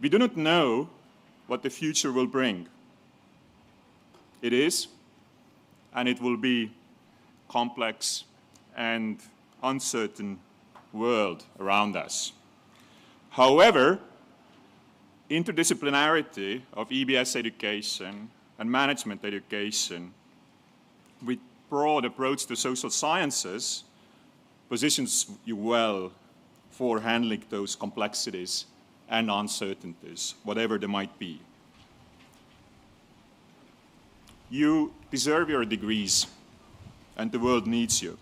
We do not know what the future will bring. It is, and it will be, complex and uncertain world around us. However, interdisciplinarity of EBS education and management education with broad approach to social sciences positions you well for handling those complexities and uncertainties, whatever they might be. You deserve your degrees, and the world needs you.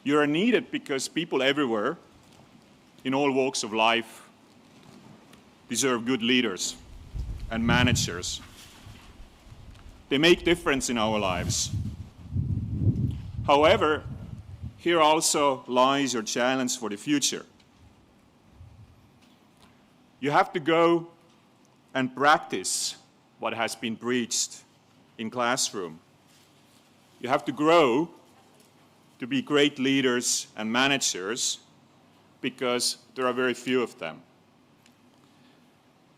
You are needed because people everywhere, in all walks of life, deserve good leaders and managers. They make difference in our lives. However, here also lies your challenge for the future. You have to go and practice what has been preached in classroom. You have to grow to be great leaders and managers because there are very few of them.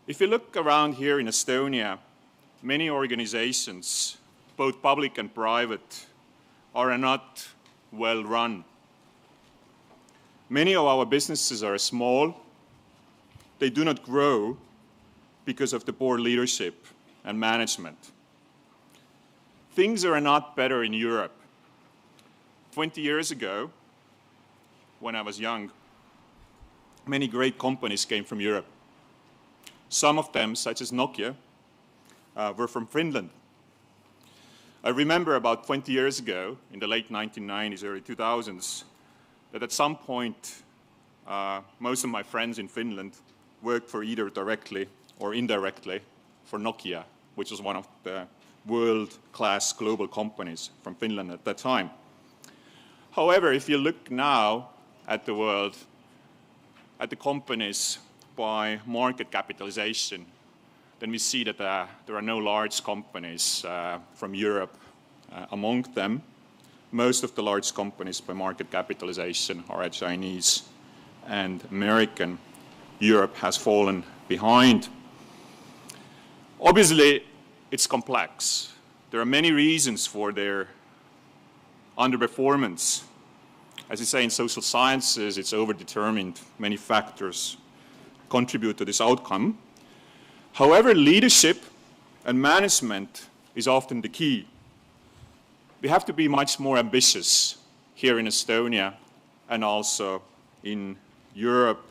If you look around here in Estonia, many organizations, both public and private, are not well run. Many of our businesses are small. They do not grow because of the poor leadership and management. Things are not better in Europe. 20 years ago, when I was young, many great companies came from Europe. Some of them, such as Nokia, were from Finland. I remember about 20 years ago, in the late 1990s, early 2000s, that at some point, most of my friends in Finland worked for either directly or indirectly for Nokia, which was one of the world-class global companies from Finland at that time. However, if you look now at the world, at the companies by market capitalization, then we see that there are no large companies from Europe among them. Most of the large companies by market capitalization are Chinese and American. Europe has fallen behind. Obviously, it's complex. There are many reasons for their underperformance. As you say, in social sciences, it's overdetermined. Many factors contribute to this outcome. However, leadership and management is often the key. We have to be much more ambitious here in Estonia and also in Europe,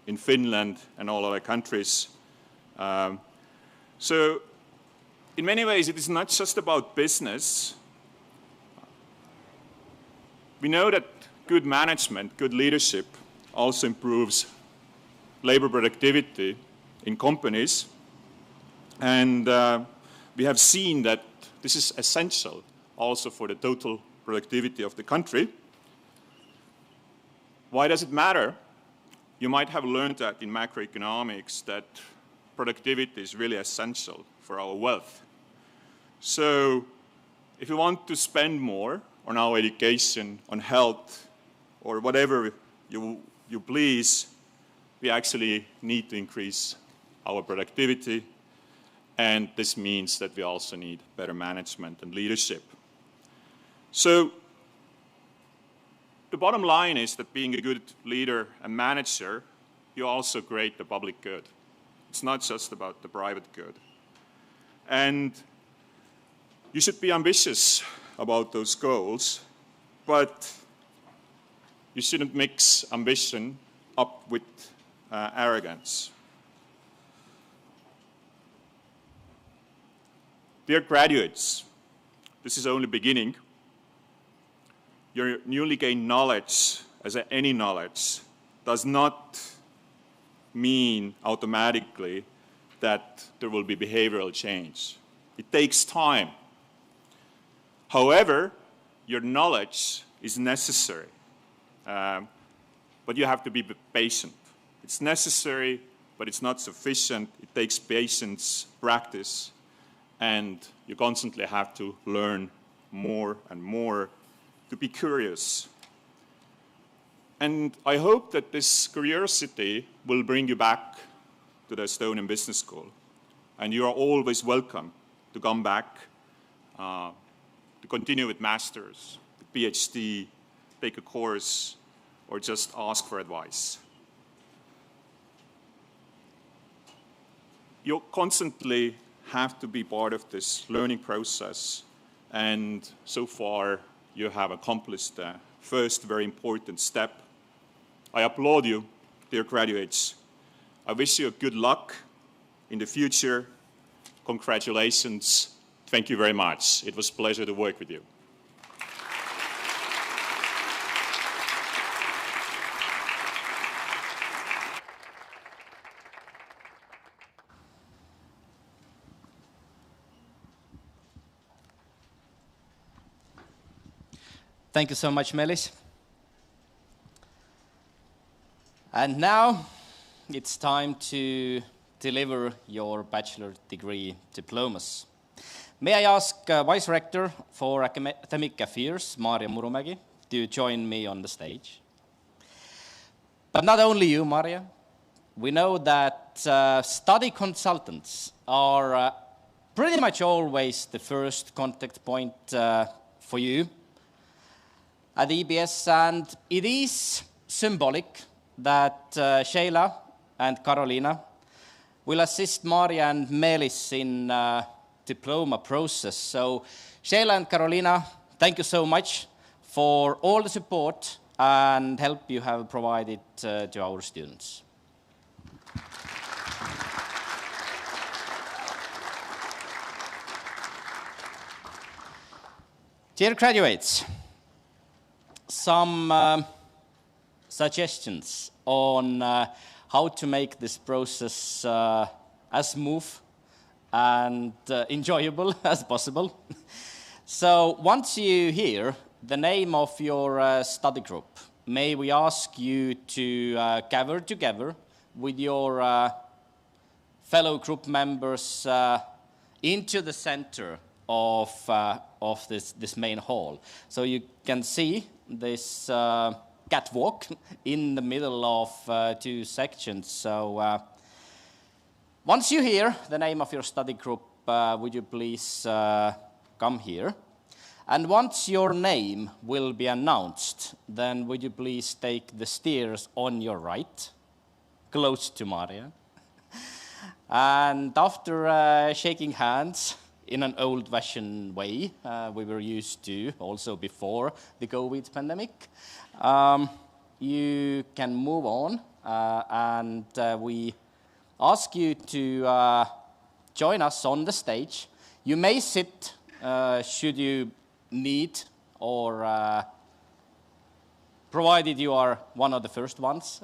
in Finland, and all other countries. So in many ways, it is not just about business. We know that good management, good leadership also improves labor productivity in companies. And we have seen that this is essential also for the total productivity of the country. Why does it matter? You might have learned that in macroeconomics that productivity is really essential for our wealth. So if you want to spend more on our education, on health, or whatever you please, we actually need to increase our productivity. And this means that we also need better management and leadership. So the bottom line is that being a good leader and manager, you also create the public good. It's not just about the private good. And you should be ambitious about those goals, but you shouldn't mix ambition up with arrogance. Dear graduates, this is only beginning. Your newly gained knowledge, as any knowledge, does not mean automatically that there will be behavioral change. It takes time. However, your knowledge is necessary, but you have to be patient. It's necessary, but it's not sufficient. It takes patience, practice, and you constantly have to learn more and more to be curious. And I hope that this curiosity will bring you back to the Estonian Business School. And you are always welcome to come back, to continue with masters, the PhD, take a course, or just ask for advice. You constantly have to be part of this learning process, and so far you have accomplished the first very important step. I applaud you, dear graduates. I wish you good luck in the future. Congratulations. Thank you very much. It was a pleasure to work with you. Thank you so much, Meelis. And now it's time to deliver your bachelor degree diplomas. May I ask Vice Rector for Academic Affairs, Maarja Murumägi, to join me on the stage. But not only you, Maarja. We know that study consultants are pretty much always the first contact point for you at EBS, and it is symbolic that Sheila and Carolina will assist Maarja and Meelis in diploma process. So Sheila and Carolina, thank you so much for all the support and help you have provided to our students. Dear graduates, some suggestions on how to make this process as smooth and enjoyable as possible. So once you hear the name of your study group, may we ask you to gather together with your fellow group members into the center of this main hall. So you can see this catwalk in the middle of two sections. So once you hear the name of your study group, would you please come here? And once your name will be announced, then would you please take the stairs on your right, close to Maarja. And after shaking hands in an old-fashioned way, we were used to also before the COVID pandemic, you can move on, and we ask you to join us on the stage. You may sit, should you need, or provided you are one of the first ones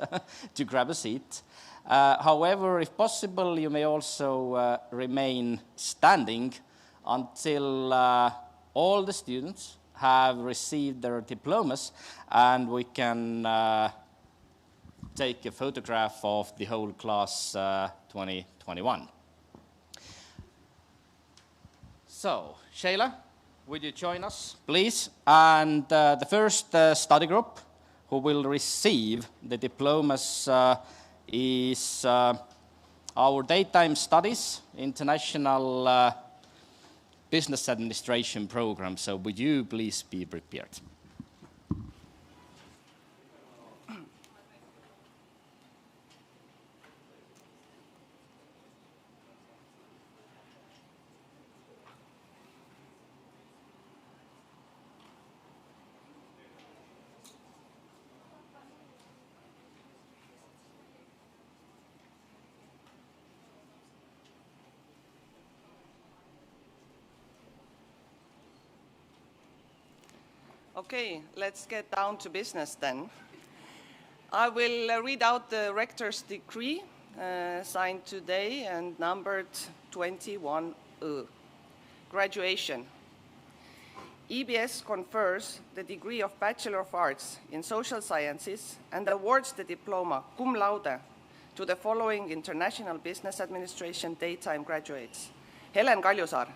to grab a seat. However, if possible, you may also remain standing until all the students have received their diplomas, and we can take a photograph of the whole class 2021. So, Sheila, would you join us, please? And the first study group who will receive the diplomas is our Daytime Studies International Business Administration program. So would you please be prepared? Okay, let's get down to business then. I will read out the rector's decree signed today and numbered 21. Graduation. EBS confers the degree of Bachelor of Arts in Social Sciences and awards the diploma cum laude to the following International Business Administration daytime graduates. Helen Kaljusaar.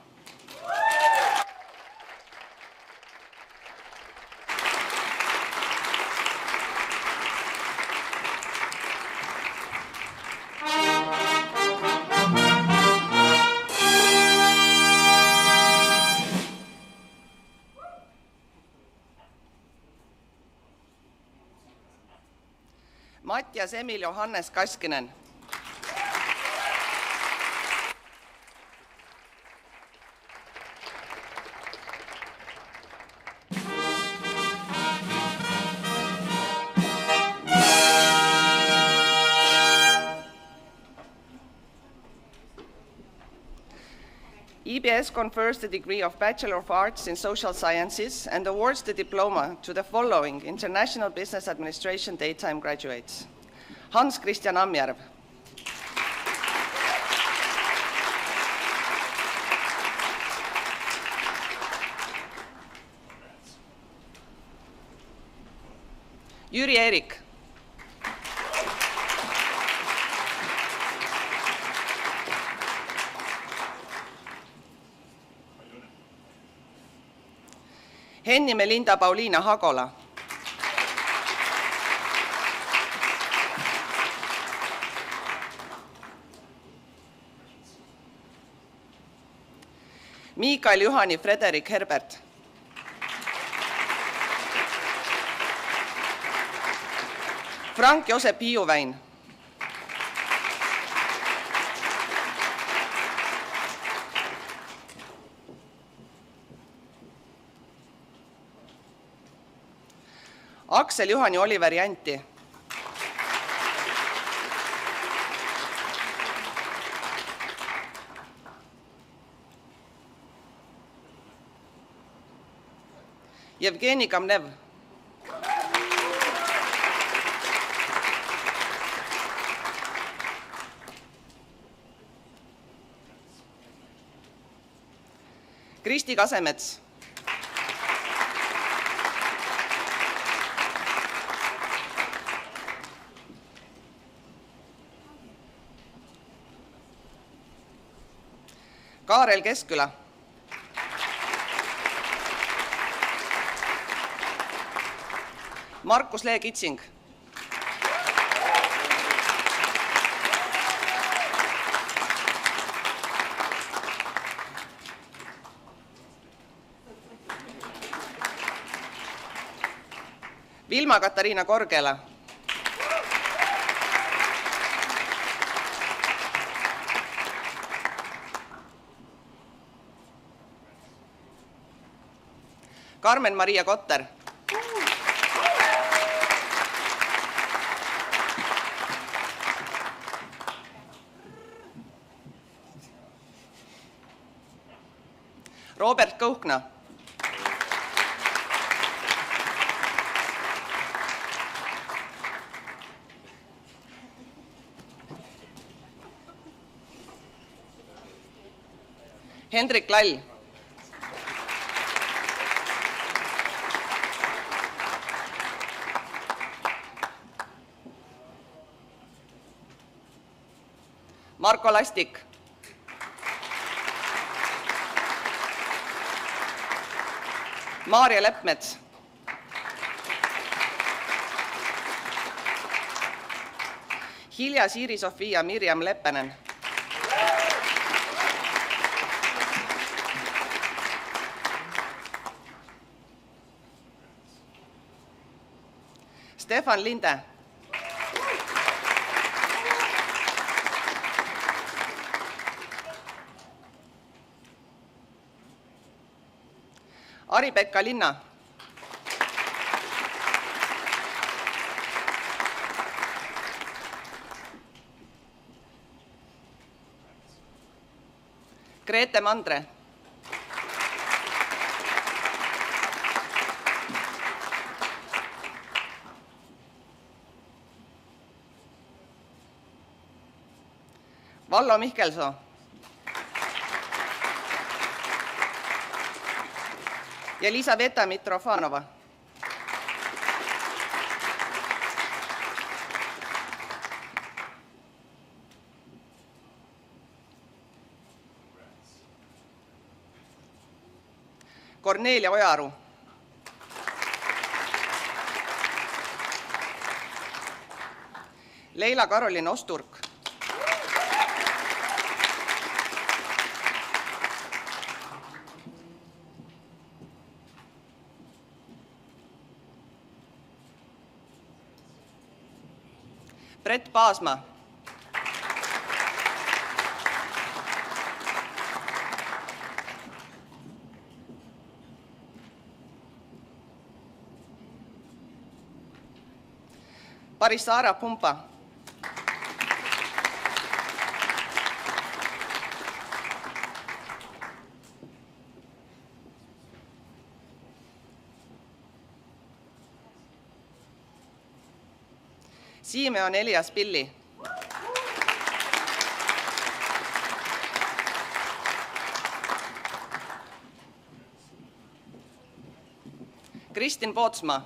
Mattias Emil Johannes Kaskinen. EBS confers the degree of Bachelor of Arts in Social Sciences and awards the diploma to the following International Business Administration daytime graduates. Hans Christian Amjärv. Jüri Eerik. Henni Melinda Pauliina Hagola. Miikael Juhani Frederik Herbert. Frank Josep Hiiuväin. Aksel Juhani Oliver Janti. Jevgeni Kamnev. Kristi Kasemets. Kaarel Keskküla. Markus Lee Kitsing. Vilma-Katariina Korgela. Karmen-Maria Kotter. Robert Kõhkna. Hendrik Lall. Marko Lastik. Maarja Leppmets. Hilja Siiri-Sofia Mirjam Leppänen. Stefan Linde. Ari-Pekka Linna. Grete Mandre. Vallo Mihkelsoo. Ja Elisaveta Mitrofanova. Kornelia Ojaru. Leila Karolin Osturk. Brett Paasma. Parisara Pumpa. Simeon Elias Pilli. Kristin Pootsma.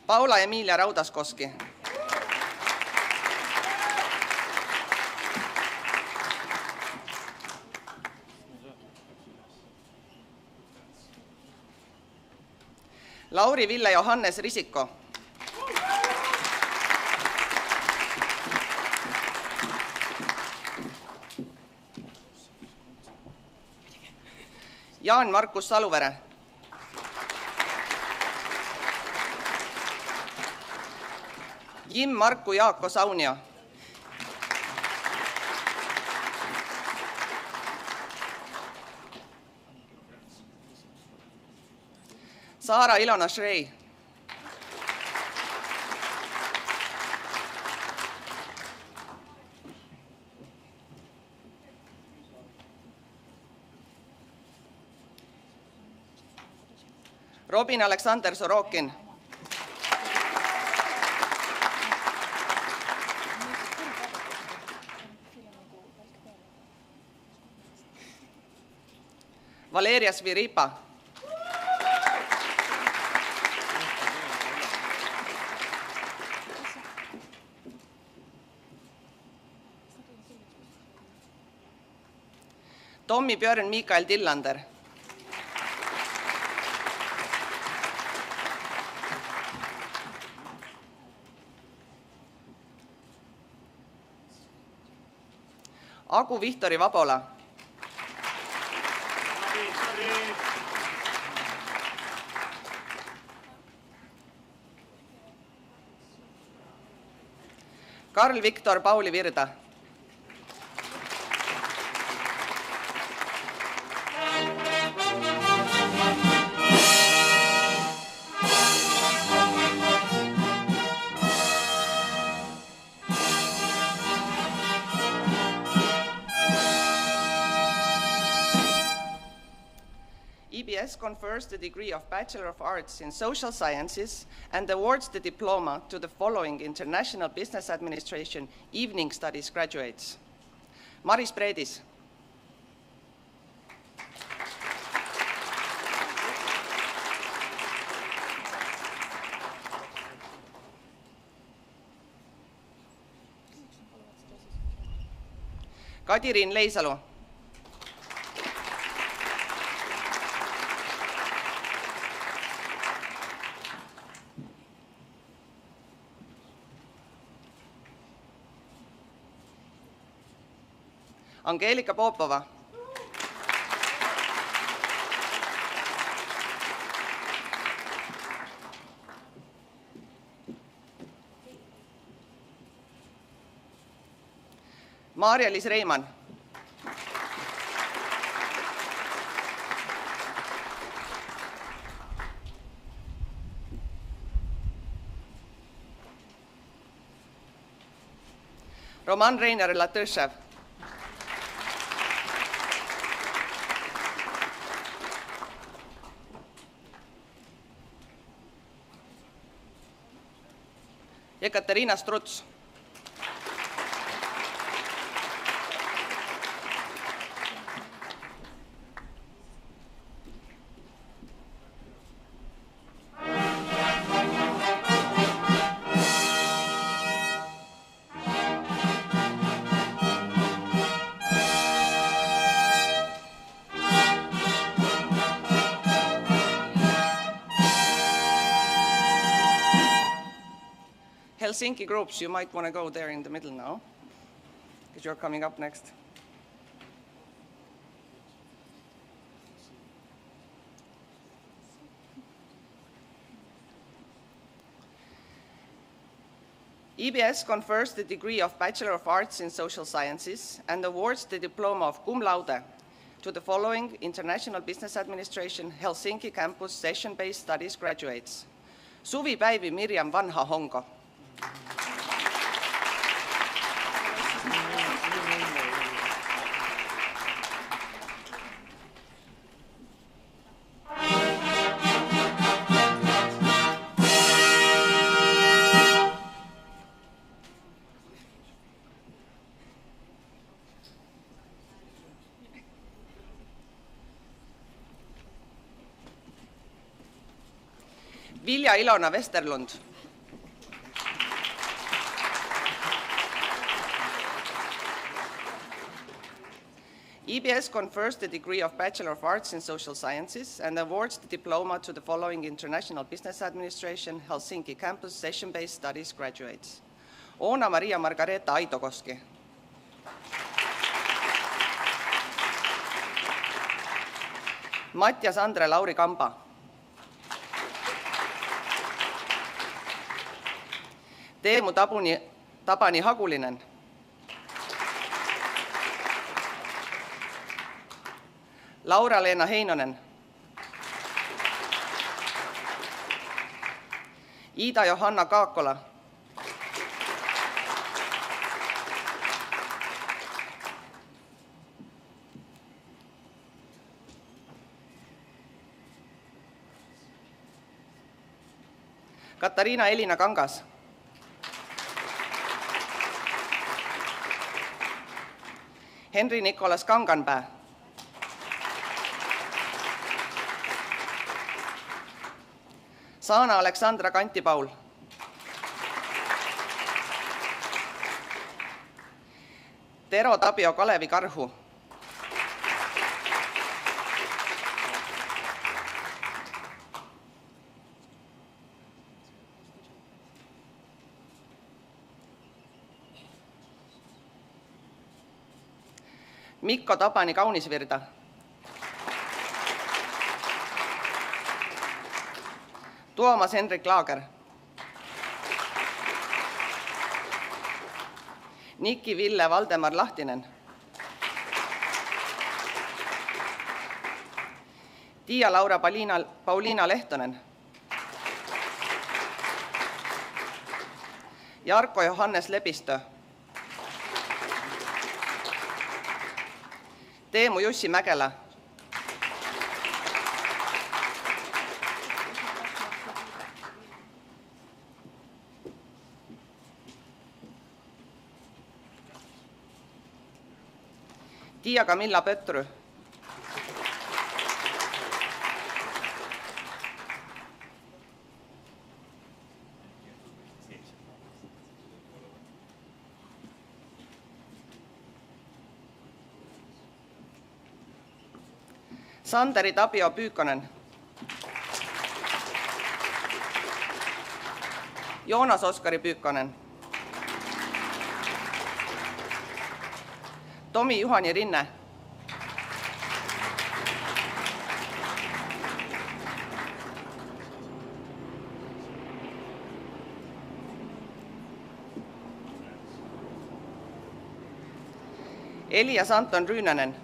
Paula Emilia Raudaskoski. Lauri Ville Johannes Risiko. Jaan Markus Saluvere. Jim Marku Jaako Saunio. Saara Ilona Shrei. Robin Aleksander Sorokin. Valeria Sviripa. Tommi Björn Mikael Tillander. Agu Vihtori Vabola. Karl Viktor Pauli Virda. EBS confers the degree of Bachelor of Arts in Social Sciences and awards the diploma to the following International Business Administration Evening Studies graduates. Maris Predis. Kadiriin Leisalu. Angelika Popova. Maarja-Liis Reimann. Roman Reiner Latõšev. Ekaterina Struts. Helsinki groups, you might want to go there in the middle now, because you're coming up next. EBS confers the degree of Bachelor of Arts in Social Sciences and awards the diploma of cum laude to the following International Business Administration Helsinki campus session-based studies graduates. Suvipäivi Mirjam Vanha-Hongo. Vilja Ilona Westerlund. EBS confers the degree of Bachelor of Arts in Social Sciences and awards the diploma to the following International Business Administration Helsinki campus session-based studies graduates. Oona Maria Margareeta Aidokoski. Mattias Andre Lauri Kamba. Teemu Tabani Hagulinen. Laura-Leena Heinonen. Iida Johanna Kaakola. Katariina Elina Kangas. Henri Nikolas Kanganpää. Saana Aleksandra Kantipaul. Tero Tapio Kalevi Karhu. Mikko Tapani Kaunisvirta. Tuomas Henrik Laager. Niki Ville Valdemar Lahtinen. Tiia-Laura Pauliina Lehtonen. Jarkko Johannes Lepistö. Teemu Jussi Mäkelä. Tiia Camilla Pöttry. Santeri Tapio Pyykkönen. Joonas Oskari Pyykkönen. Tomi Juhani Rinne. Elias Anton Ryynänen.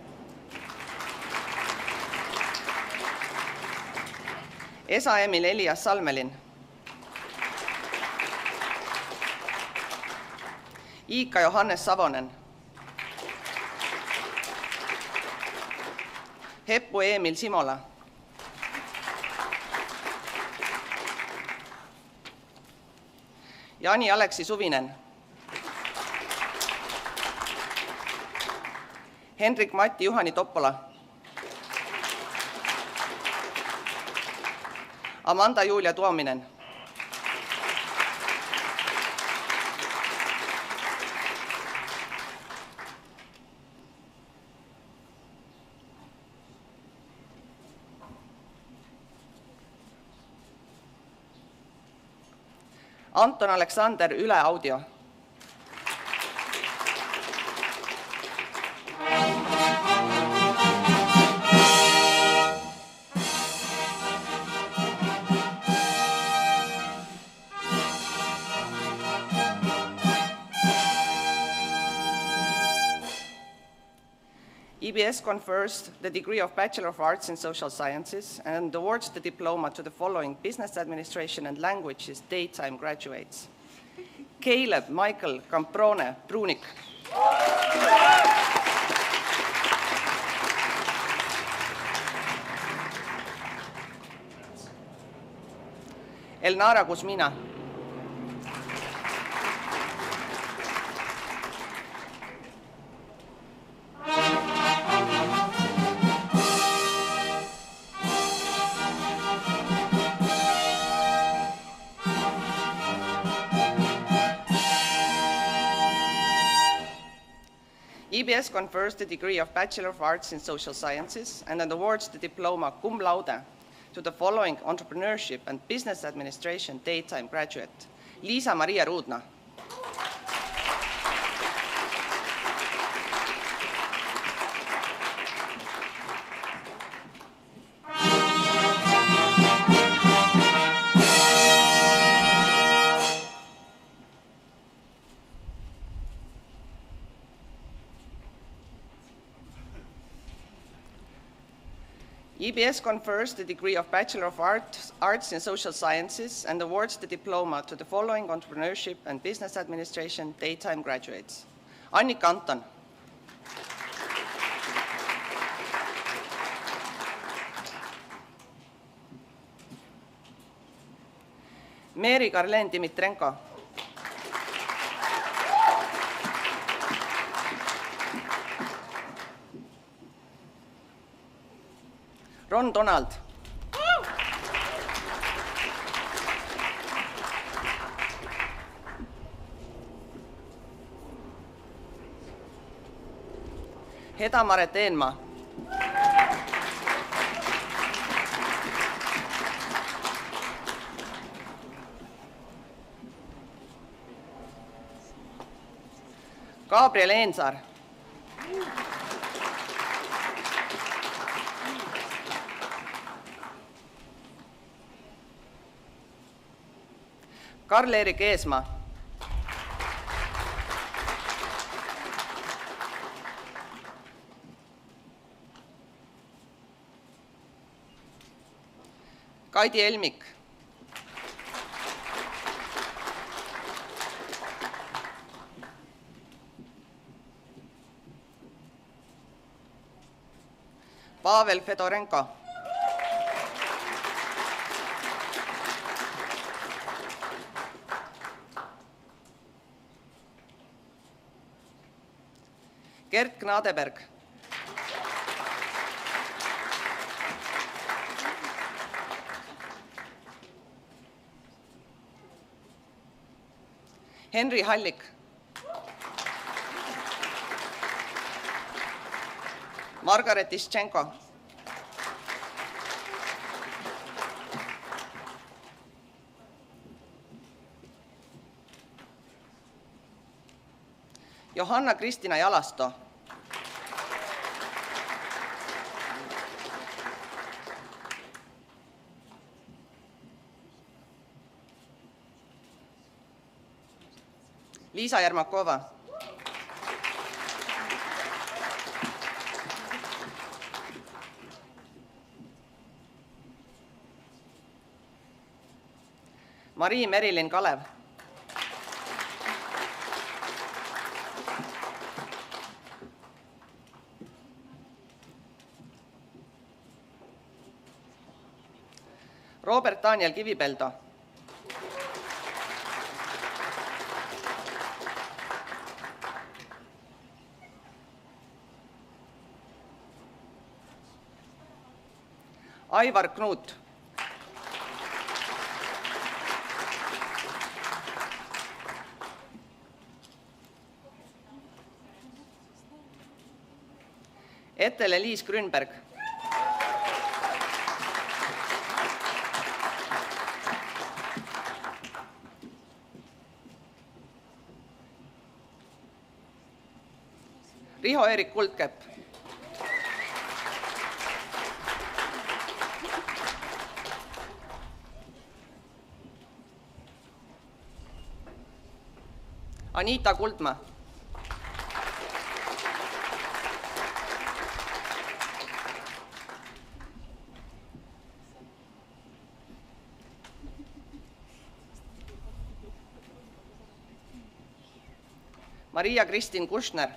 Esa Emil Elias Salmelin. Iikka Johannes Savonen. Heppu Emil Simola. Jani Aleksi Suvinen. Henrik Matti Juhani Toppola. Amanda Julia Tuominen. Anton Aleksander Üle Audio. EBS confers the degree of Bachelor of Arts in Social Sciences and awards the diploma to the following Business Administration and Languages daytime graduates. Caleb Michael Camprone Brunik. Elnara Kuzmina. EBS confers the degree of Bachelor of Arts in Social Sciences and awards the diploma cum laude to the following Entrepreneurship and Business Administration daytime graduate. Liisa-Maria Ruudna. EBS confers the degree of Bachelor of Arts in Social Sciences and awards the diploma to the following Entrepreneurship and Business Administration daytime graduates. Annika Anton. Meri Karlen Dimitrenko. Ron Donald. Heda-Maret Eenmaa. Gabriel Eensaar. Karl-Erik Eesmaa. Kaidi Elmik. Pavel Fedorenko. Gert Gnadeberg. Henri Hallik. Margaret Ischenko. Johanna-Kristina Jalasto. Liisa Järmakova. Marii Merilin Kalev. Robert Daniel Kivipeldo. Aivar Knut. Ethel-Eliis Grünberg. Riho-Erik Kuldkepp. Anita Kuldma. Maria-Kristin Kushner.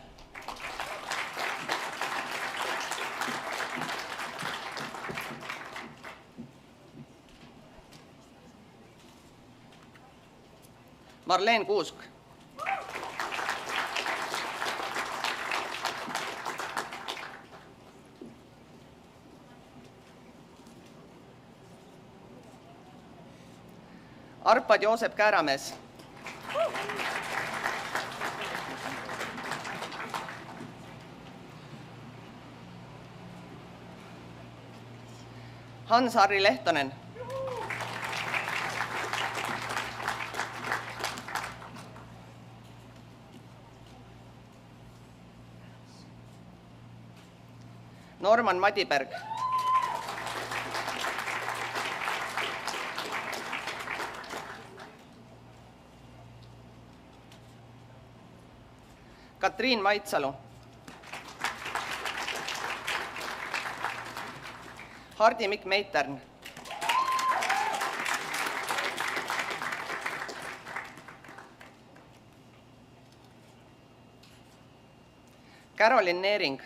Marleen Kuusk. Arpad Joosep Kääramees. Hans-Harri Lehtonen. Norman Madiberg. Katriin Maitsalu. Hardi Mikk Meitern. Caroline Neering.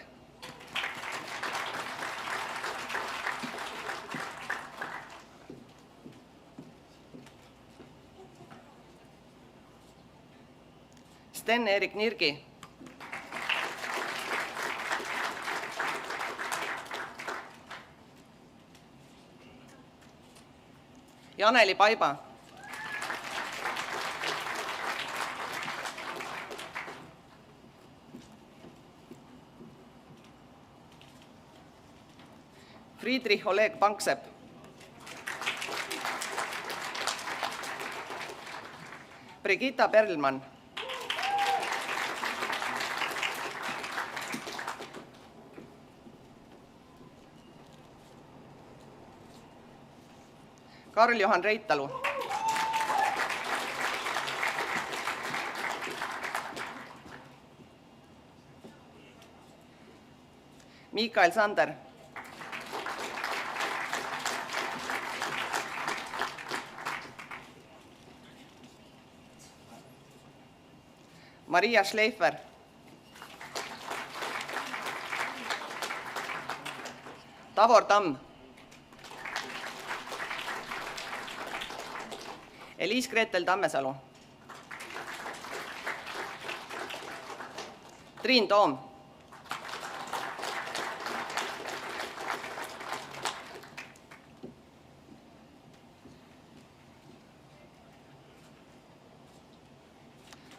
Sten-Erik Nirgi. Janeli Paiba. Friedrich Oleg Panksepp. Brigitta Perlmann. Karl-Johan Reitalu. Mikael Sander. Maria Schleifer. Tavor Tamm. Eliis-Gretel Tammesalu. Triin Toom.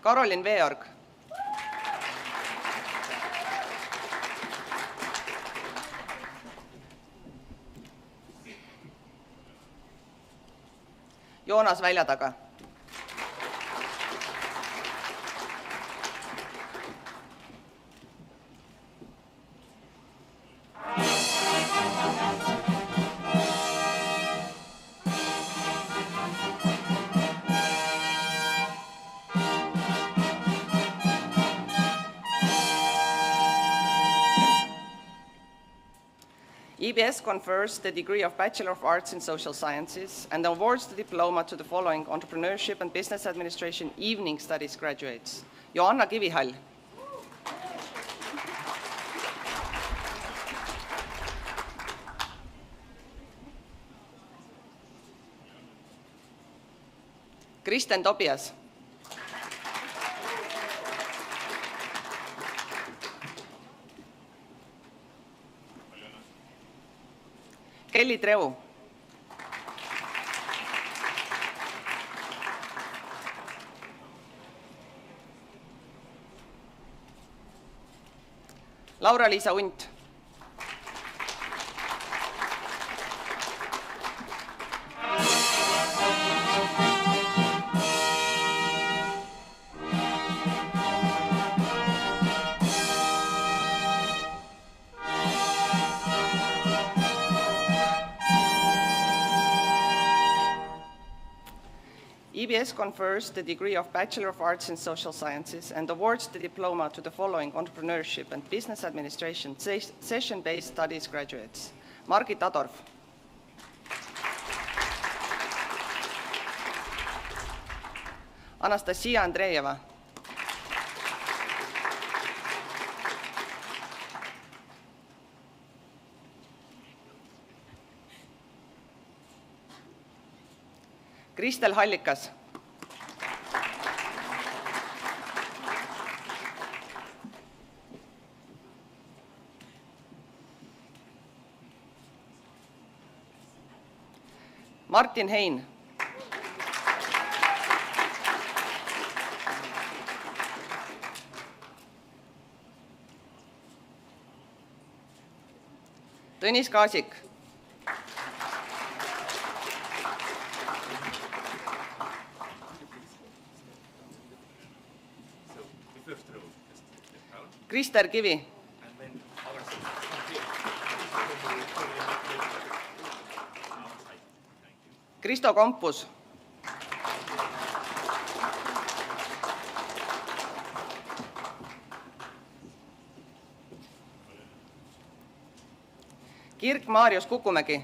Karolin Veorg. Joonas Väljataga. EBS confers the degree of Bachelor of Arts in Social Sciences and awards the diploma to the following Entrepreneurship and Business Administration Evening Studies graduates. Joanna Kivihall. Kristen Tobias. Kelly Treu. Laura-Liisa Unt. EBS confers the degree of Bachelor of Arts in Social Sciences and awards the diploma to the following Entrepreneurship and Business Administration Session-Based Studies graduates. Margit Adorf. Anastasia Andreeva. Kristel Hallikas. Martin Hein. Tõnis Kaasik. Krister Kivi. Kristo Kompus. Kirk Maarjus Kukumägi.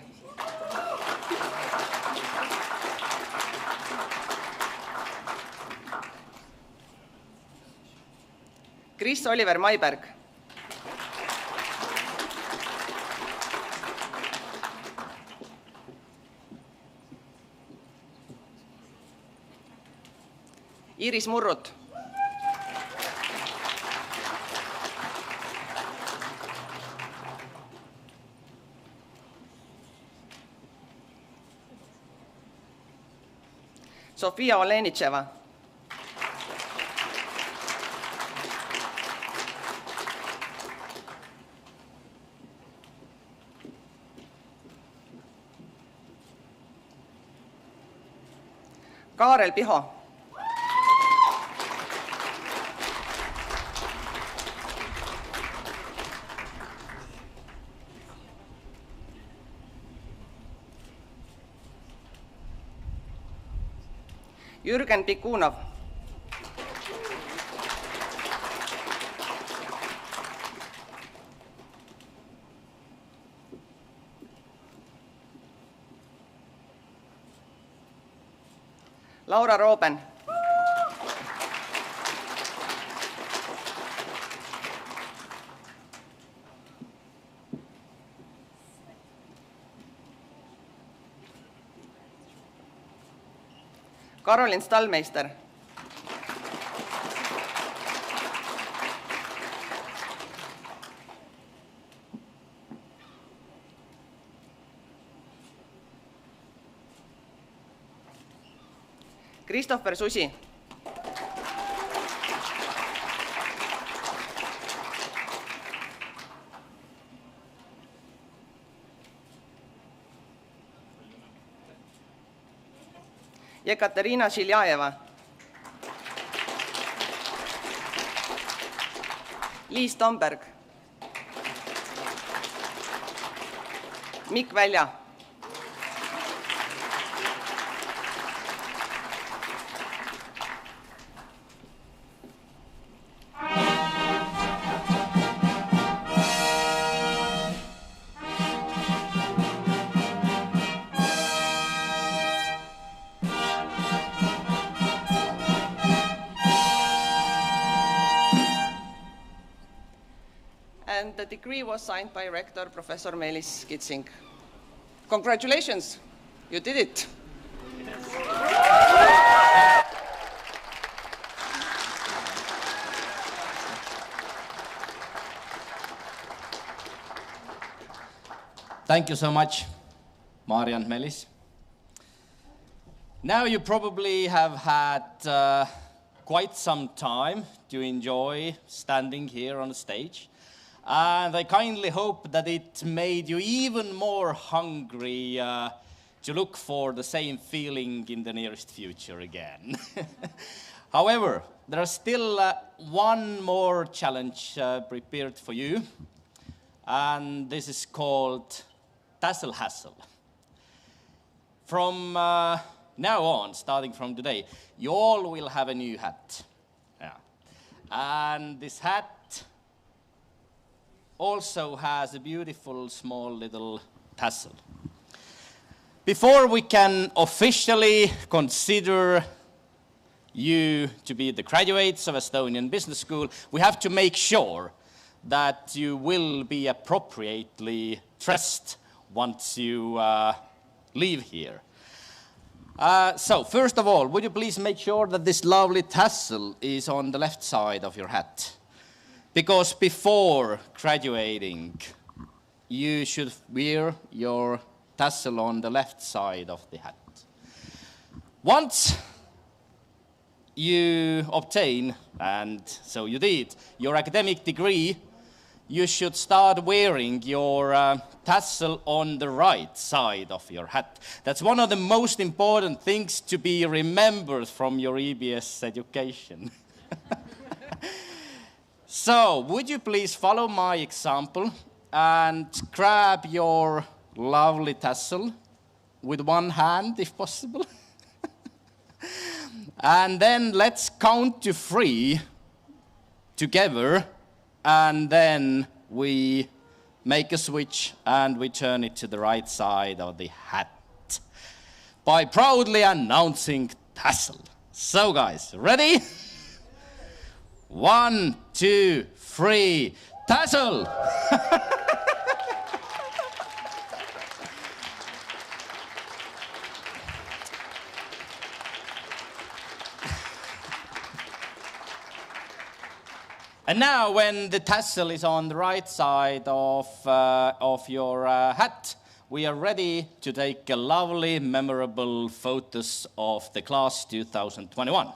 Kris Oliver Maiberg. Iiris Murrut. Sofia Olenitševa. Kaarel Piho. Jürgen Pikunov. Laura Rooben. Karolin Stallmeister. Christopher Susi. Ekaterina Žiljaeva. Liis Tomberg. Mikk Välja. And the degree was signed by Rector Professor Meelis Kitsing. Congratulations, you did it. Thank you so much, Mari and Meelis. Now you probably have had quite some time to enjoy standing here on the stage. And I kindly hope that it made you even more hungry to look for the same feeling in the nearest future again. However, there is still one more challenge prepared for you, and this is called Tassel Hassle. From now on, starting from today, you all will have a new hat. Yeah. And this hat also has a beautiful small little tassel. Before we can officially consider you to be the graduates of Estonian Business School, we have to make sure that you will be appropriately dressed once you leave here. So, first of all, would you please make sure that this lovely tassel is on the left side of your hat? Because before graduating, you should wear your tassel on the left side of the hat. Once you obtain, and so you did, your academic degree, you should start wearing your tassel on the right side of your hat. That's one of the most important things to be remembered from your EBS education. So, would you please follow my example and grab your lovely tassel with one hand, if possible? And then let's count to 3 together, and then we make a switch and we turn it to the right side of the hat by proudly announcing tassel. So guys, ready? 1, 2, 3, tassel! And now, when the tassel is on the right side of your hat, we are ready to take a lovely, memorable photos of the class 2021.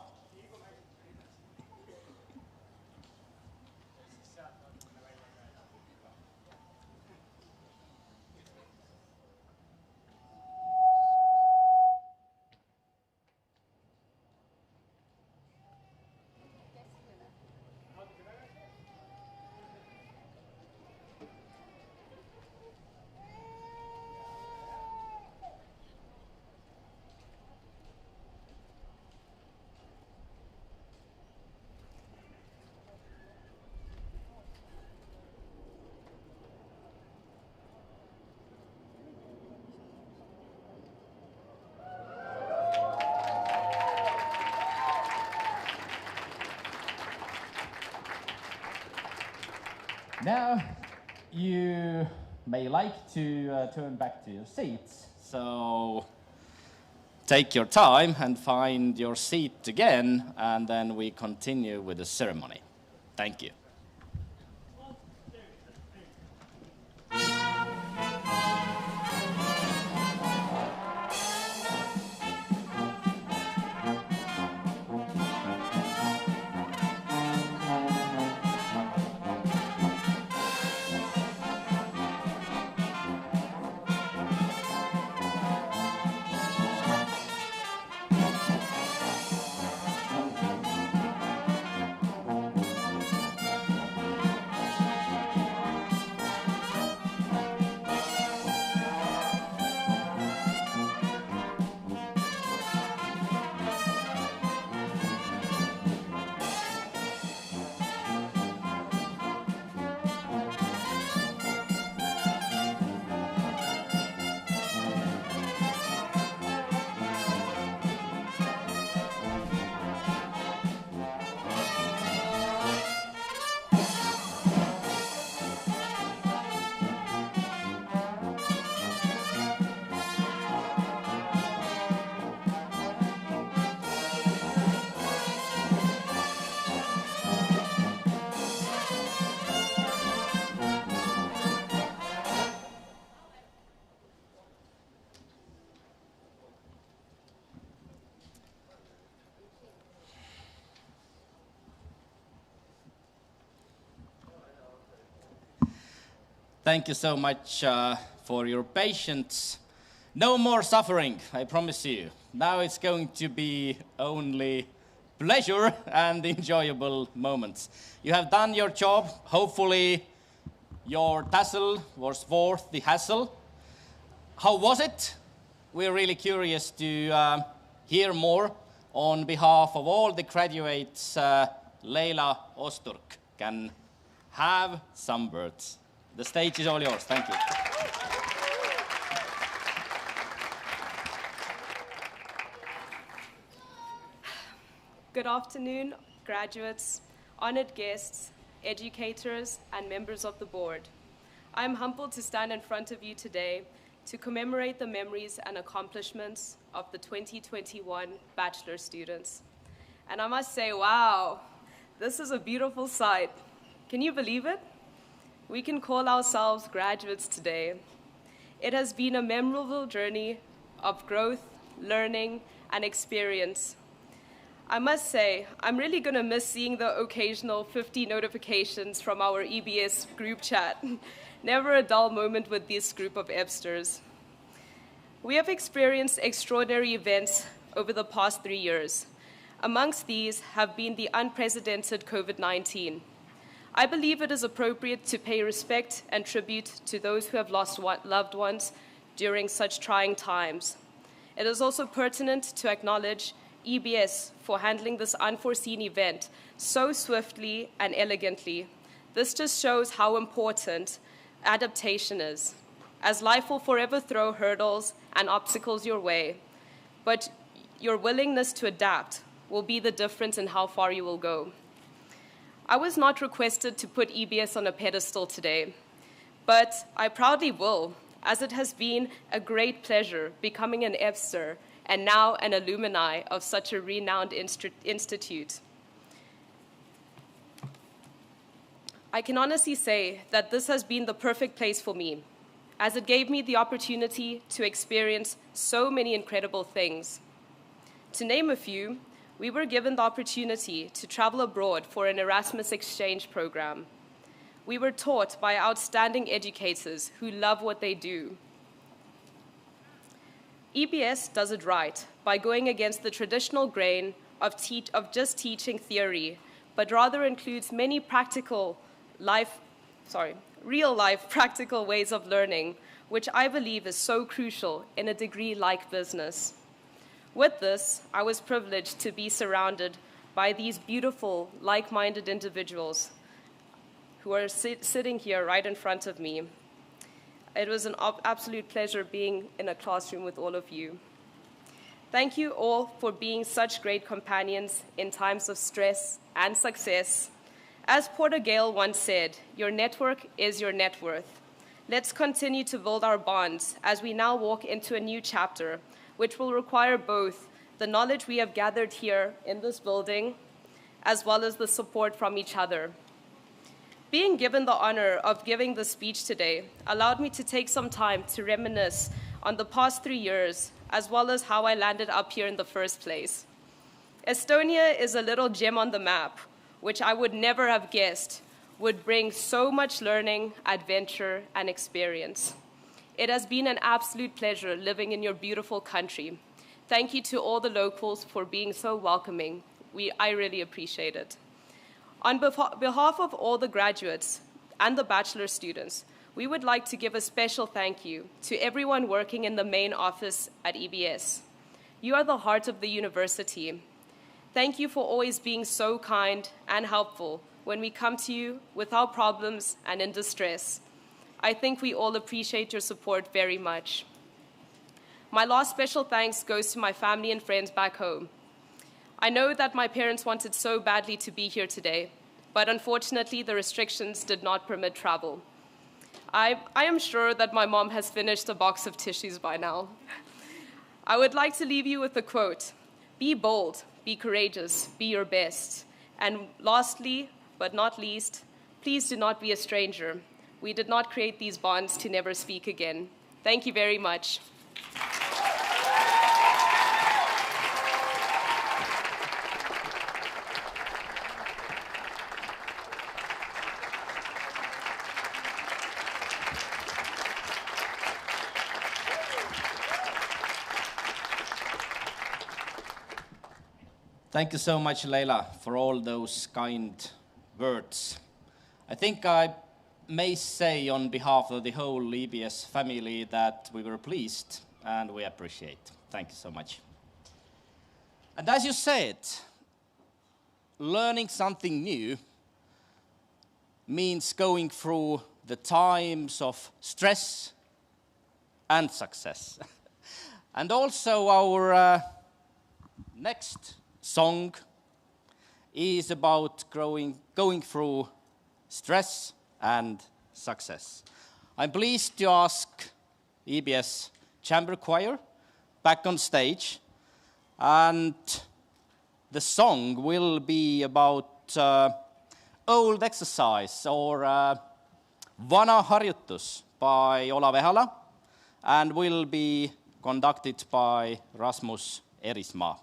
Now, you may like to turn back to your seats, so take your time and find your seat again, and then we continue with the ceremony. Thank you. Thank you so much for your patience. No more suffering, I promise you. Now it's going to be only pleasure and enjoyable moments. You have done your job. Hopefully your tassel was worth the hassle. How was it? We're really curious to hear more. On behalf of all the graduates, Leila Osturk can have some words. The stage is all yours. Thank you. Good afternoon, graduates, honored guests, educators, and members of the board. I'm humbled to stand in front of you today to commemorate the memories and accomplishments of the 2021 Bachelor students. And I must say, wow, this is a beautiful sight. Can you believe it? We can call ourselves graduates today. It has been a memorable journey of growth, learning, and experience. I must say, I'm really going to miss seeing the occasional 50 notifications from our EBS group chat. Never a dull moment with this group of EBSters. We have experienced extraordinary events over the past 3 years. Amongst these have been the unprecedented COVID-19. I believe it is appropriate to pay respect and tribute to those who have lost loved ones during such trying times. It is also pertinent to acknowledge EBS for handling this unforeseen event so swiftly and elegantly. This just shows how important adaptation is, as life will forever throw hurdles and obstacles your way, but your willingness to adapt will be the difference in how far you will go. I was not requested to put EBS on a pedestal today, but I proudly will, as it has been a great pleasure becoming an EBSter and now an alumni of such a renowned institute. I can honestly say that this has been the perfect place for me, as it gave me the opportunity to experience so many incredible things. To name a few, we were given the opportunity to travel abroad for an Erasmus exchange program. We were taught by outstanding educators who love what they do. EBS does it right by going against the traditional grain of just teaching theory, but rather includes many real-life practical ways of learning, which I believe is so crucial in a degree like business. With this, I was privileged to be surrounded by these beautiful, like-minded individuals who are sitting here right in front of me. It was an absolute pleasure being in a classroom with all of you. Thank you all for being such great companions in times of stress and success. As Porter Gale once said, your network is your net worth. Let's continue to build our bonds as we now walk into a new chapter, which will require both the knowledge we have gathered here in this building, as well as the support from each other. Being given the honor of giving the speech today allowed me to take some time to reminisce on the past 3 years, as well as how I landed up here in the first place. Estonia is a little gem on the map, which I would never have guessed would bring so much learning, adventure, and experience. It has been an absolute pleasure living in your beautiful country. Thank you to all the locals for being so welcoming. I really appreciate it. On behalf of all the graduates and the Bachelor students, we would like to give a special thank you to everyone working in the main office at EBS. You are the heart of the university. Thank you for always being so kind and helpful when we come to you with our problems and in distress. I think we all appreciate your support very much. My last special thanks goes to my family and friends back home. I know that my parents wanted so badly to be here today, but unfortunately the restrictions did not permit travel. I am sure that my mom has finished a box of tissues by now. I would like to leave you with a quote: be bold, be courageous, be your best. And lastly, but not least, please do not be a stranger. We did not create these bonds to never speak again. Thank you very much. Thank you so much, Leila, for all those kind words. I think I may say on behalf of the whole EBS family that we were pleased and we appreciate. Thank you so much. And as you said, learning something new means going through the times of stress and success. And also our next song is about going through stress and success. I'm pleased to ask EBS Chamber Choir back on stage. And the song will be about old exercise or Vana harjutus by Olav Ehala and will be conducted by Rasmus Erismaa.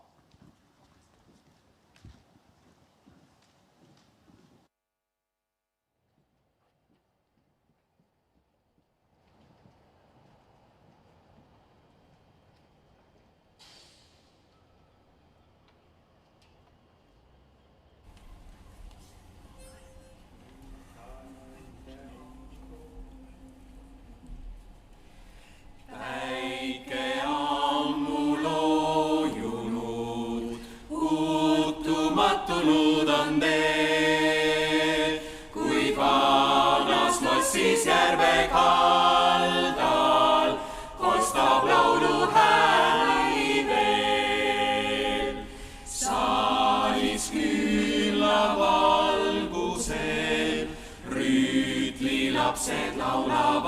Lapsed laulavad,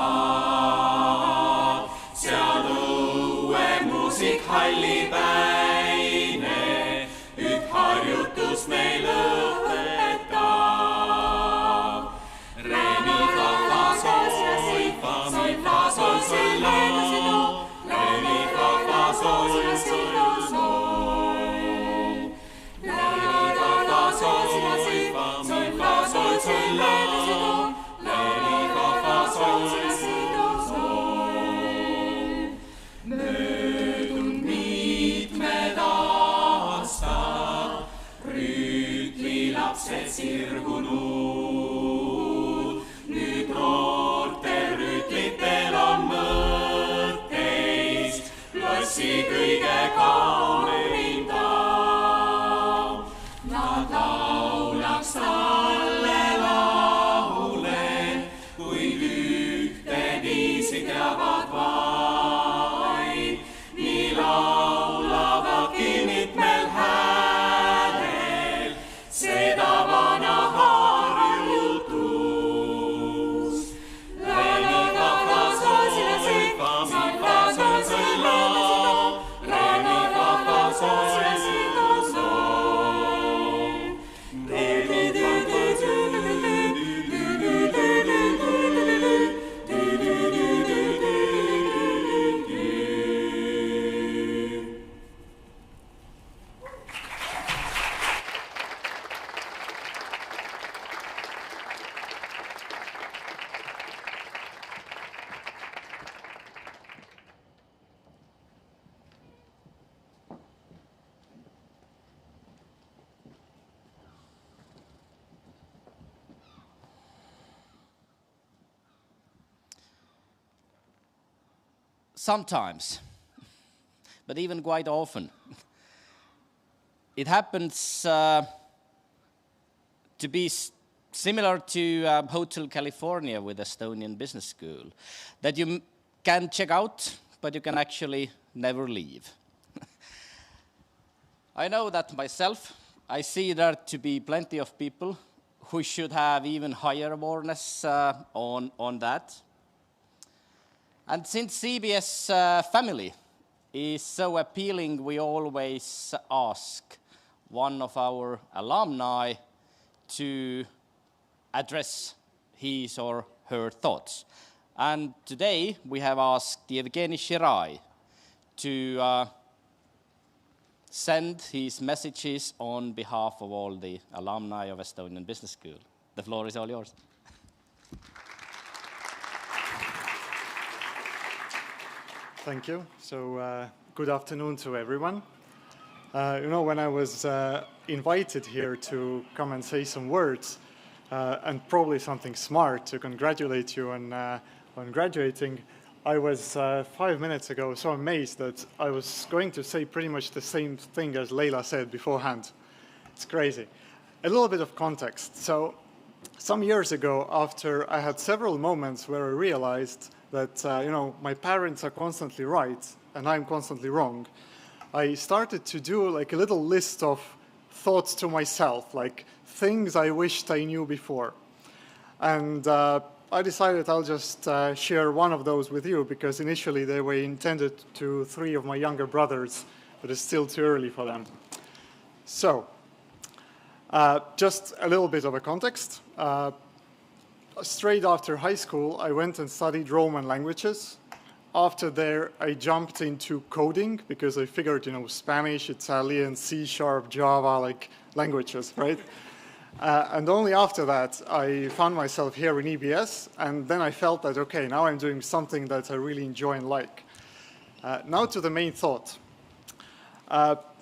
seal õue muusikhallipäine, üht harjutust meil õpetab. Re, mi, fa, fa, sol, fa, mi, fa, sol, sol, la. Re, mi, fa, fa, sol, sol, la. Re, mi, fa, fa, sol, fa, mi, fa, sol, sol, la. Möödunud mitmed aastad, rüütlilapsed sirgunud. Nüüd noortel rüütlitel on mõtteist lossi kõige kauneim taam. Nad laulaks talle laule, kuid ühte viisi teavad vaid. Nii laulavadki mitmel häälel seda vana harjutust. Re, mi, fa, fa, sol, fa, mi, fa, sol, sol, la. Re, mi, fa, fa, sol, sol, la. Sometimes, but even quite often, it happens to be similar to Hotel California with Estonian Business School, that you can check out, but you can actually never leave. I know that myself. I see there to be plenty of people who should have even higher awareness on that. And since EBS family is so appealing, we always ask one of our alumni to address his or her thoughts. And today we have asked Evgeny Shirai to send his messages on behalf of all the alumni of Estonian Business School. The floor is all yours. Thank you. So good afternoon to everyone. When I was invited here to come and say some words and probably something smart to congratulate you on graduating, I was 5 minutes ago so amazed that I was going to say pretty much the same thing as Leila said beforehand. It's crazy. A little bit of context. So some years ago, after I had several moments where I realized that my parents are constantly right and I'm constantly wrong, I started to do like a little list of thoughts to myself, like things I wished I knew before. And I decided I'll just share one of those with you because initially they were intended to 3 of my younger brothers, but it's still too early for them. So, just a little bit of a context. Straight after high school, I went and studied Roman languages. After there, I jumped into coding because I figured, Spanish, Italian, C#, Java, like languages, right? And only after that, I found myself here in EBS, and then I felt that, okay, now I'm doing something that I really enjoy and like. Now to the main thought.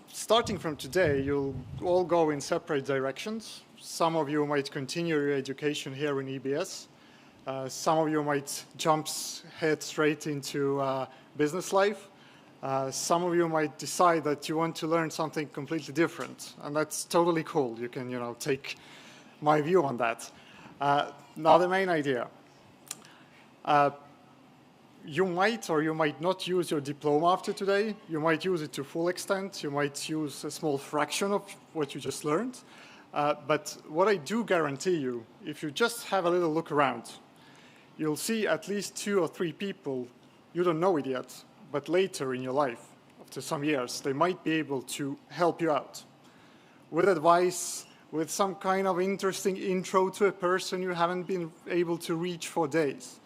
Starting from today, you'll all go in separate directions. Some of you might continue your education here in EBS. Some of you might jump head straight into business life. Some of you might decide that you want to learn something completely different, and that's totally cool. You can, take my view on that. Now the main idea. You might or you might not use your diploma after today. You might use it to full extent. You might use a small fraction of what you just learned. But what I do guarantee you, if you just have a little look around, you'll see at least 2 or 3 people, you don't know it yet, but later in your life, after some years, they might be able to help you out with advice, with some kind of interesting intro to a person you haven't been able to reach for days.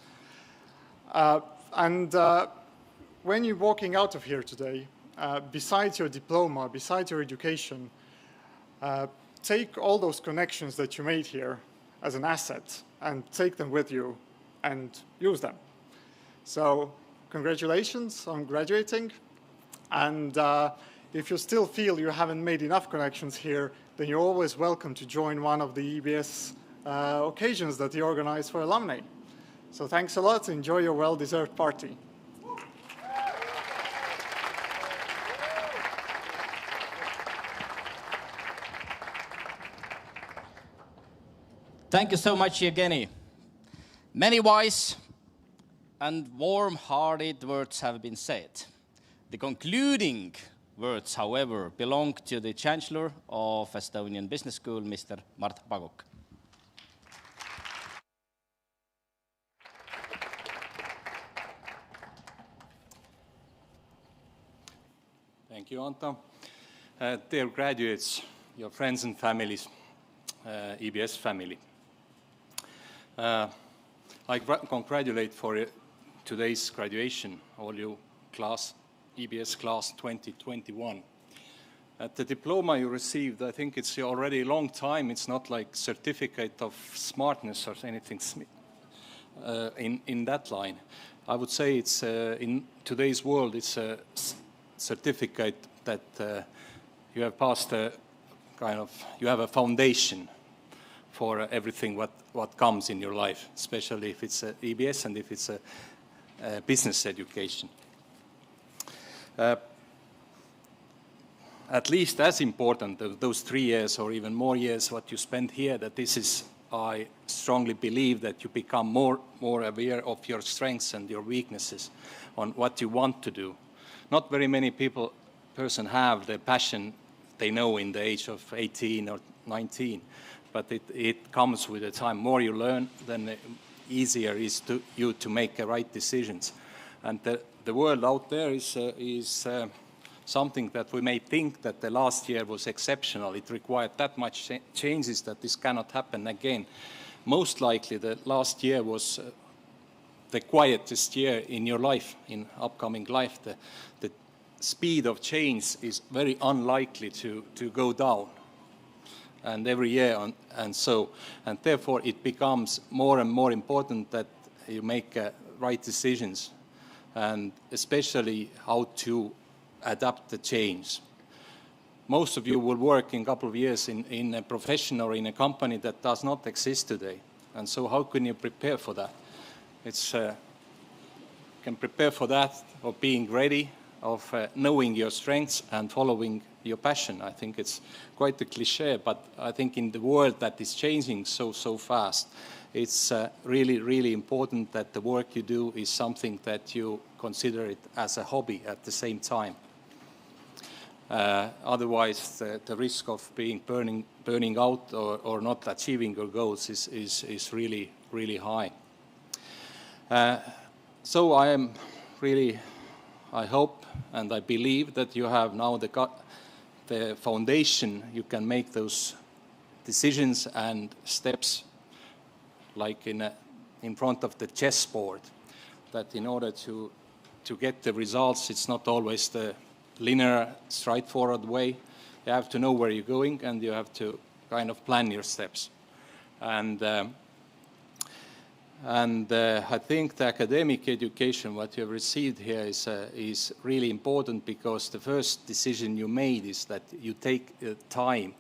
When you're walking out of here today, besides your diploma, besides your education, take all those connections that you made here as an asset and take them with you and use them. So congratulations on graduating. And if you still feel you haven't made enough connections here, then you're always welcome to join one of the EBS occasions that you organize for alumni. So thanks a lot. Enjoy your well-deserved party. Thank you so much, Evgeny. Many wise and warm-hearted words have been said. The concluding words, however, belong to the Chancellor of Estonian Business School, Mr. Mart Paguk. Thank you, Anto. Dear graduates, your friends and families, EBS family. I congratulate for today's graduation, all you EBS class 2021. The diploma you received, I think it's already a long time. It's not like certificate of smartness or anything in that line. I would say it's in today's world, it's a certificate that you have passed you have a foundation for everything what comes in your life, especially if it's EBS and if it's a business education. At least as important, those 3 years or even more years what you spend here, that this is, I strongly believe that you become more aware of your strengths and your weaknesses on what you want to do. Not very many person have the passion they know in the age of 18 or 19, but it comes with the time. More you learn, then the easier is you to make the right decisions. And the world out there is something that we may think that the last year was exceptional. It required that much changes that this cannot happen again. Most likely the last year was the quietest year in your life, in upcoming life. The speed of change is very unlikely to go down, and every year and therefore it becomes more and more important that you make right decisions, and especially how to adapt the change. Most of you will work in a couple of years in a profession or in a company that does not exist today, and so how can you prepare for that? Can prepare for that of being ready, of knowing your strengths and following your passion. I think it's quite a cliche, but I think in the world that is changing so fast, it's really, really important that the work you do is something that you consider it as a hobby at the same time. Otherwise, the risk of being burning out or not achieving your goals is really, really high. So I am really, I hope and I believe that you have now the foundation. You can make those decisions and steps like in front of the chessboard, that in order to get the results, it's not always the linear, straightforward way. You have to know where you're going, and you have to kind of plan your steps. And I think the academic education, what you have received here, is really important, because the first decision you made is that you take time.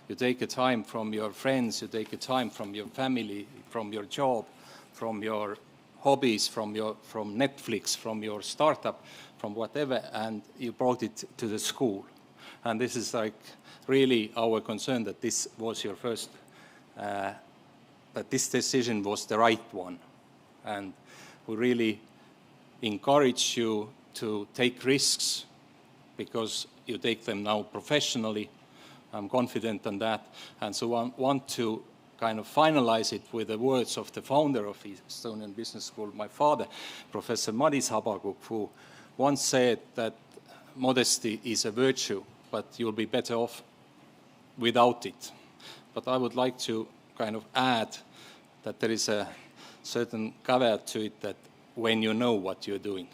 You take a time from your friends, you take a time from your family, from your job, from your hobbies, from Netflix, from your startup, from whatever, and you brought it to the school. And this is like really our concern, that this was your first, that this decision was the right one. And we really encourage you to take risks, because you take them now professionally. I'm confident on that. And so I want to kind of finalize it with the words of the founder of Estonian Business School, my father, Professor Madis Habakuk, who once said that modesty is a virtue, but you'll be better off without it. But I would like to kind of add that there is a certain caveat to it, that when you know what you're doing,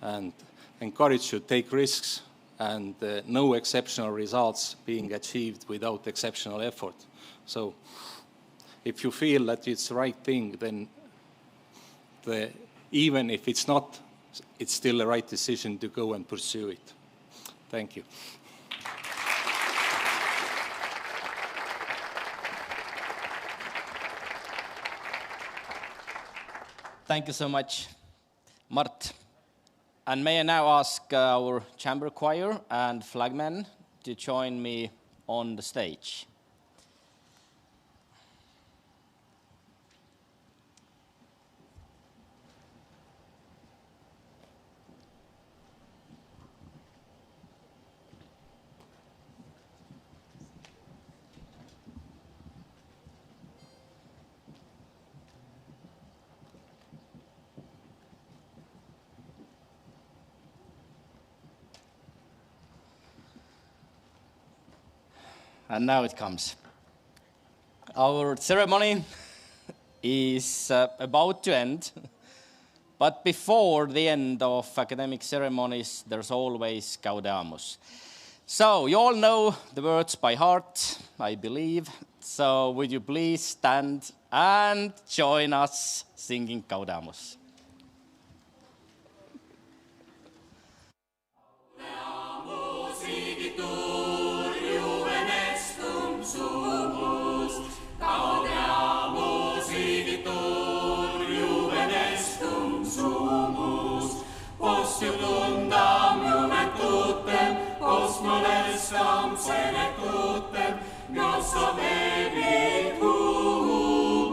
and encourage you to take risks, and no exceptional results being achieved without exceptional effort. So if you feel that it's the right thing, then even if it's not, it's still the right decision to go and pursue it. Thank you. Thank you so much, Mart. And may I now ask our chamber choir and flagmen to join me on the stage. And now it comes. Our ceremony is about to end, but before the end of academic ceremonies, there's always Gaudeamus. So you all know the words by heart, I believe. So would you please stand and join us singing Gaudeamus? Postulundam juventutem, post molestam senetutem, nostra venit humus,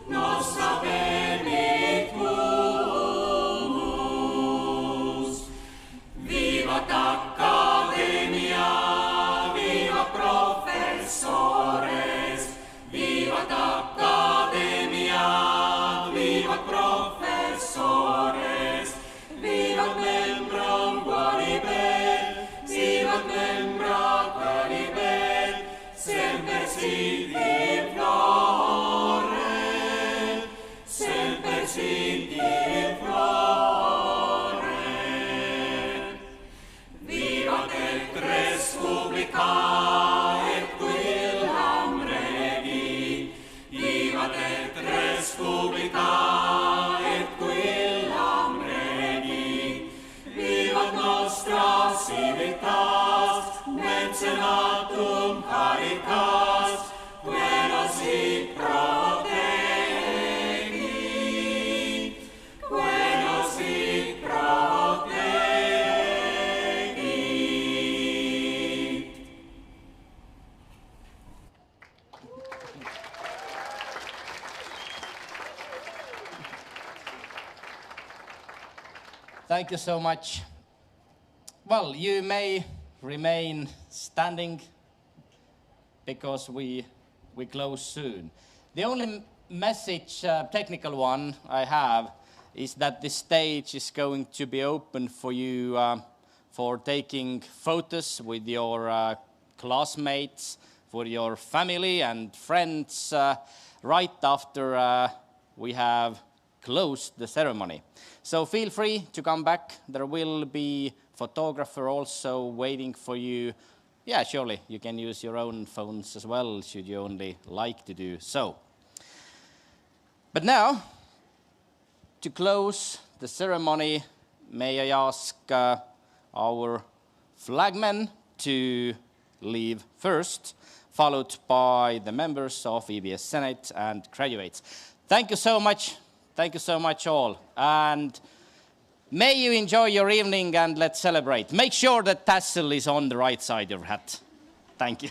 nostra venit humus. Vivat Academia, vivat professores, vivat Academia, vivat professores, vivat membram qualibet, vivat membra qualibet, semper sit in flore, semper sit in flore. Vivat et res publica, et quillam regi, vivat et res publica, et quillam regi, vivat nostra civitas, mecenatum caritas, quena sit protegi, quena sit protegi. Thank you so much. Well, you may remain standing because we close soon. The only message, technical one I have, is that the stage is going to be open for you for taking photos with your classmates, for your family and friends right after we have closed the ceremony. So feel free to come back. There will be photographer also waiting for you. Yeah, surely you can use your own phones as well, should you only like to do so. But now, to close the ceremony, may I ask our flagmen to leave first, followed by the members of EBS Senate and graduates. Thank you so much. Thank you so much all. And may you enjoy your evening and let's celebrate. Make sure that tassel is on the right side of your hat. Thank you.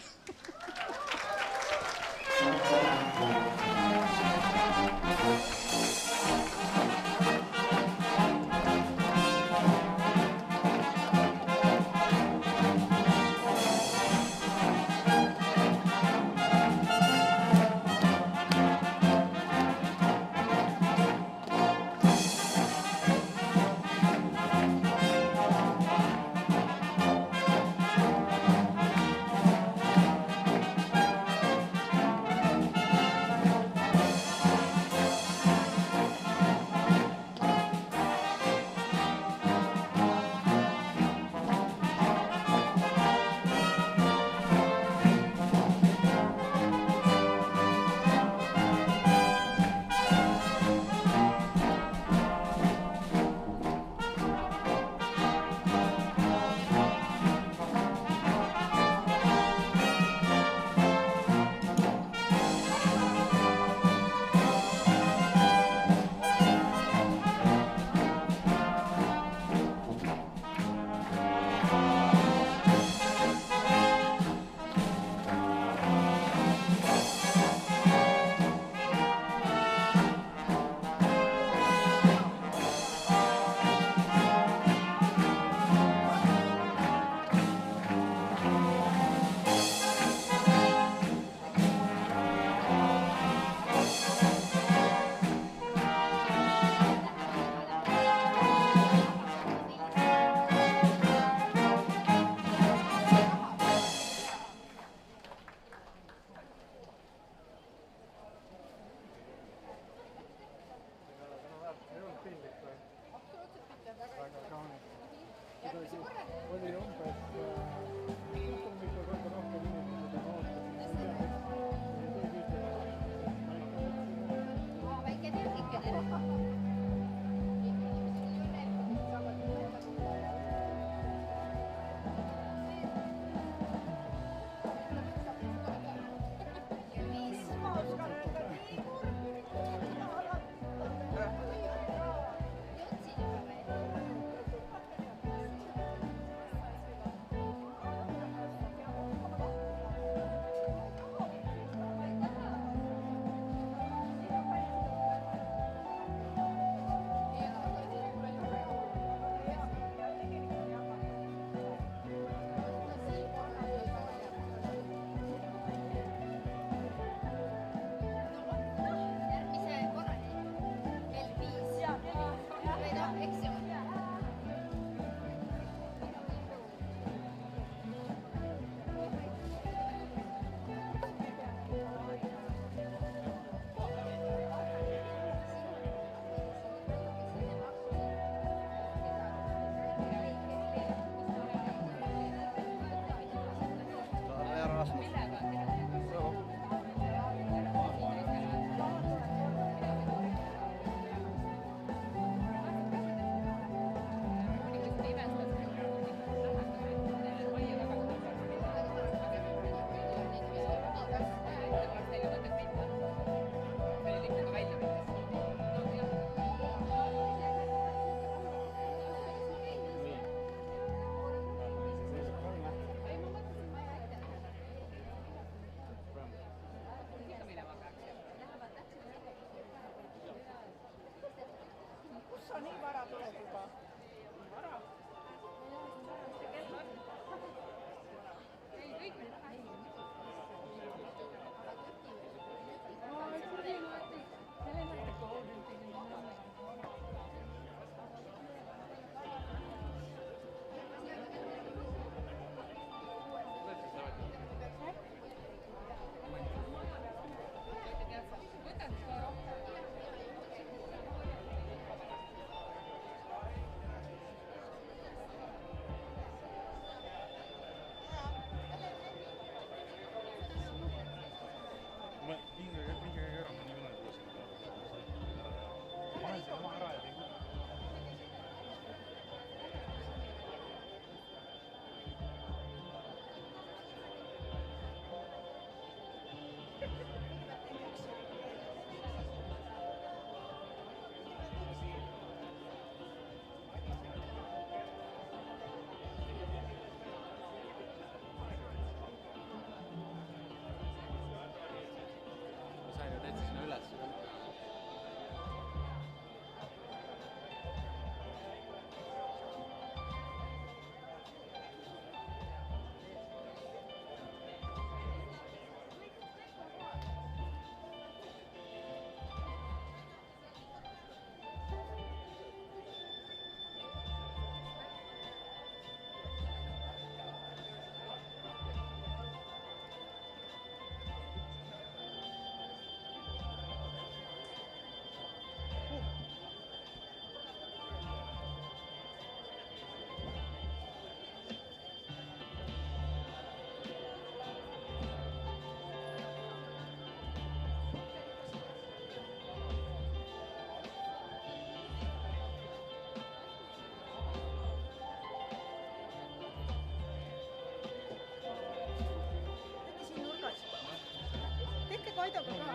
Kaidoga ka.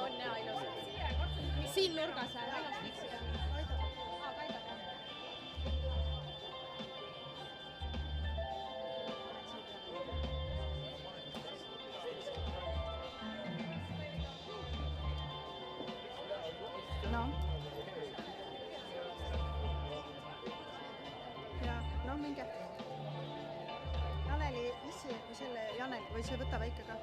On ja ilus. Siin nurgas väljas viksida. Kaidoga. Kaidoga. No. Ja, no minge. Janeli issi või selle Janel või see võta väike ka.